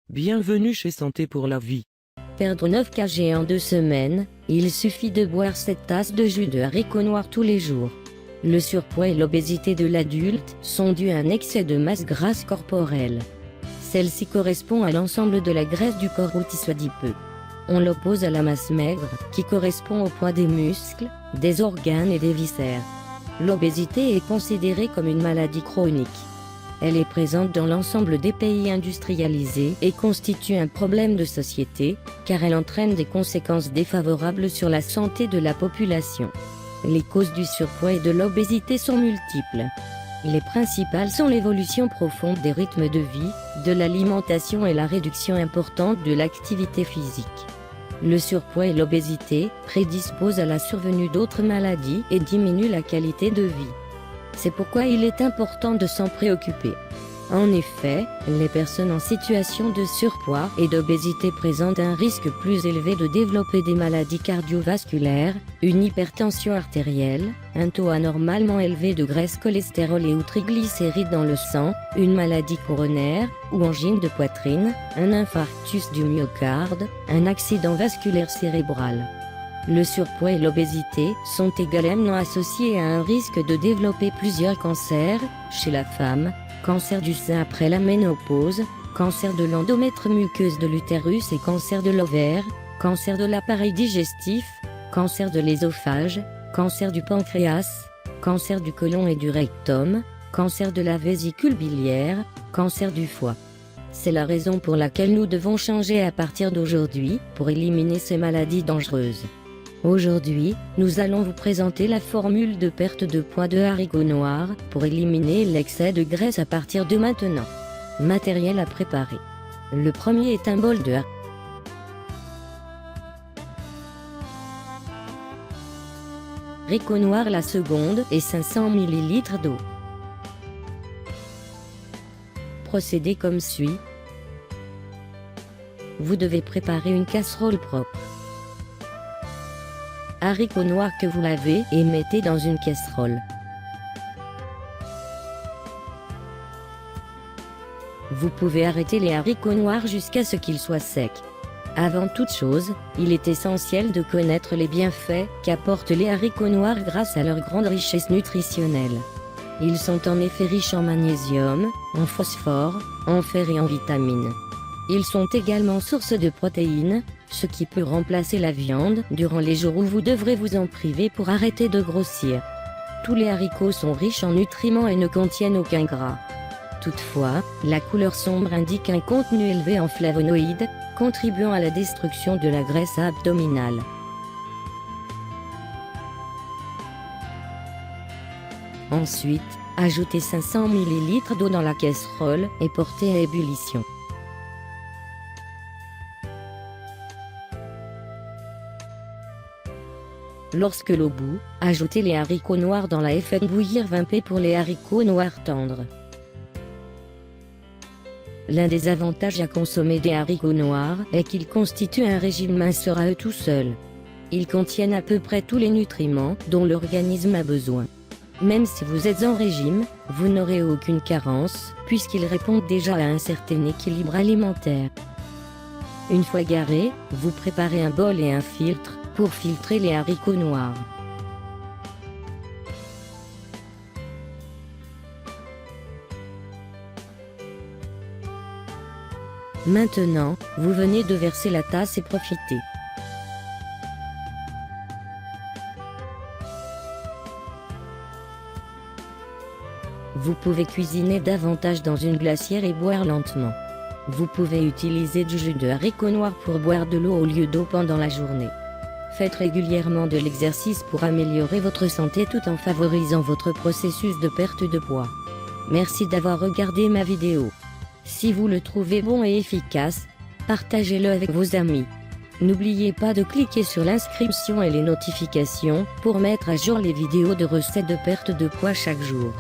Bienvenue chez Santé pour la vie. Perdre 9 kg en 2 semaines, il suffit de boire 7 tasses de jus de haricots noirs tous les jours. Le surpoids et l'obésité de l'adulte sont dus à un excès de masse grasse corporelle. Celle-ci correspond à l'ensemble de la graisse du corps ou tissu adipeux. On l'oppose à la masse maigre, qui correspond au poids des muscles, des organes et des viscères. L'obésité est considérée comme une maladie chronique. Elle est présente dans l'ensemble des pays industrialisés et constitue un problème de société, car elle entraîne des conséquences défavorables sur la santé de la population. Les causes du surpoids et de l'obésité sont multiples. Les principales sont l'évolution profonde des rythmes de vie, de l'alimentation et la réduction importante de l'activité physique. Le surpoids et l'obésité prédisposent à la survenue d'autres maladies et diminuent la qualité de vie. C'est pourquoi il est important de s'en préoccuper. En effet, les personnes en situation de surpoids et d'obésité présentent un risque plus élevé de développer des maladies cardiovasculaires, une hypertension artérielle, un taux anormalement élevé de graisse, cholestérol et ou triglycérides dans le sang, une maladie coronaire, ou angine de poitrine, un infarctus du myocarde, un accident vasculaire cérébral. Le surpoids et l'obésité sont également associés à un risque de développer plusieurs cancers, chez la femme, cancer du sein après la ménopause, cancer de l'endomètre muqueuse de l'utérus et cancer de l'ovaire, cancer de l'appareil digestif, cancer de l'ésophage, cancer du pancréas, cancer du côlon et du rectum, cancer de la vésicule biliaire, cancer du foie. C'est la raison pour laquelle nous devons changer à partir d'aujourd'hui, pour éliminer ces maladies dangereuses. Aujourd'hui, nous allons vous présenter la formule de perte de poids de haricots noirs pour éliminer l'excès de graisse à partir de maintenant. Matériel à préparer. Le premier est un bol de haricots noirs, la seconde est 500 ml d'eau. Procédez comme suit. Vous devez préparer une casserole propre. Haricots noirs que vous lavez et mettez dans une casserole. Vous pouvez arrêter les haricots noirs jusqu'à ce qu'ils soient secs. Avant toute chose, il est essentiel de connaître les bienfaits qu'apportent les haricots noirs grâce à leur grande richesse nutritionnelle. Ils sont en effet riches en magnésium, en phosphore, en fer et en vitamines. Ils sont également source de protéines, ce qui peut remplacer la viande durant les jours où vous devrez vous en priver pour arrêter de grossir. Tous les haricots sont riches en nutriments et ne contiennent aucun gras. Toutefois, la couleur sombre indique un contenu élevé en flavonoïdes, contribuant à la destruction de la graisse abdominale. Ensuite, ajoutez 500 ml d'eau dans la casserole et portez à ébullition. Lorsque l'eau bout, ajoutez les haricots noirs dans la et faites bouillir 20 p pour les haricots noirs tendres. L'un des avantages à consommer des haricots noirs est qu'ils constituent un régime minceur à eux tout seuls. Ils contiennent à peu près tous les nutriments dont l'organisme a besoin. Même si vous êtes en régime, vous n'aurez aucune carence, puisqu'ils répondent déjà à un certain équilibre alimentaire. Une fois garé, vous préparez un bol et un filtre pour filtrer les haricots noirs. Maintenant, vous venez de verser la tasse et profitez. Vous pouvez cuisiner davantage dans une glacière et boire lentement. Vous pouvez utiliser du jus de haricots noirs pour boire de l'eau au lieu d'eau pendant la journée. Faites régulièrement de l'exercice pour améliorer votre santé tout en favorisant votre processus de perte de poids. Merci d'avoir regardé ma vidéo. Si vous le trouvez bon et efficace, partagez-le avec vos amis. N'oubliez pas de cliquer sur l'inscription et les notifications pour mettre à jour les vidéos de recettes de perte de poids chaque jour.